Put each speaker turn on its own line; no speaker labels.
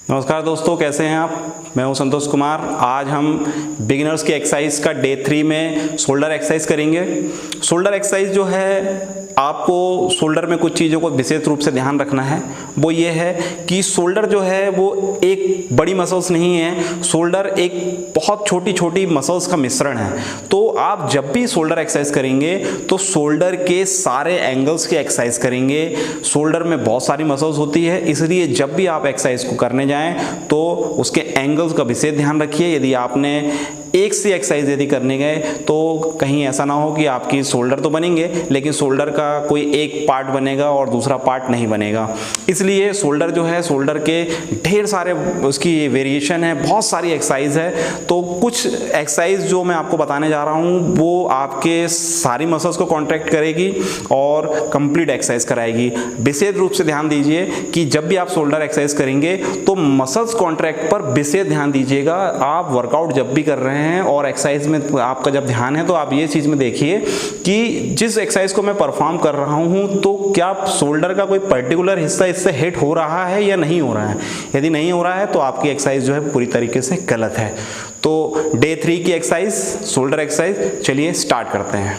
नमस्कार दोस्तों, कैसे हैं आप। मैं हूं संतोष कुमार। आज हम बिगिनर्स की एक्सरसाइज का डे 3 में शोल्डर एक्सरसाइज करेंगे। शोल्डर एक्सरसाइज जो है, आपको शोल्डर में कुछ चीज़ों को विशेष रूप से ध्यान रखना है। वो ये है कि शोल्डर जो है वो एक बड़ी मसल्स नहीं है, शोल्डर एक बहुत छोटी छोटी मसल्स का मिश्रण है। तो आप जब भी शोल्डर एक्सरसाइज करेंगे तो शोल्डर के सारे एंगल्स की एक्सरसाइज करेंगे। शोल्डर में बहुत सारी मसल्स होती है, इसलिए जब भी आप एक्सरसाइज को करने जाएं तो उसके एंगल्स का विशेष ध्यान रखिए। यदि आपने एक सी एक्सरसाइज यदि करने गए तो कहीं ऐसा ना हो कि आपकी शोल्डर तो बनेंगे लेकिन शोल्डर का कोई एक पार्ट बनेगा और दूसरा पार्ट नहीं बनेगा। इसलिए शोल्डर जो है, शोल्डर के ढेर सारे उसकी वेरिएशन है, बहुत सारी एक्सरसाइज है। तो कुछ एक्सरसाइज जो मैं आपको बताने जा रहा हूँ वो आपके सारी मसल्स को कॉन्ट्रैक्ट करेगी और कंप्लीट एक्सरसाइज कराएगी। विशेष रूप से ध्यान दीजिए कि जब भी आप शोल्डर एक्सरसाइज करेंगे तो मसल्स कॉन्ट्रैक्ट पर विशेष ध्यान दीजिएगा। आप वर्कआउट जब भी कर रहे हैं और एक्सरसाइज में आपका जब ध्यान है तो आप ये चीज में देखिए कि जिस एक्सरसाइज को मैं परफॉर्म कर रहा हूं तो क्या शोल्डर का कोई पर्टिकुलर हिस्सा इससे हिट हो रहा है या नहीं हो रहा है। यदि नहीं हो रहा है तो आपकी एक्सरसाइज जो है पूरी तरीके से गलत है। तो डे 3 की एक्सरसाइज, शोल्डर एक्सरसाइज, चलिए स्टार्ट करते हैं।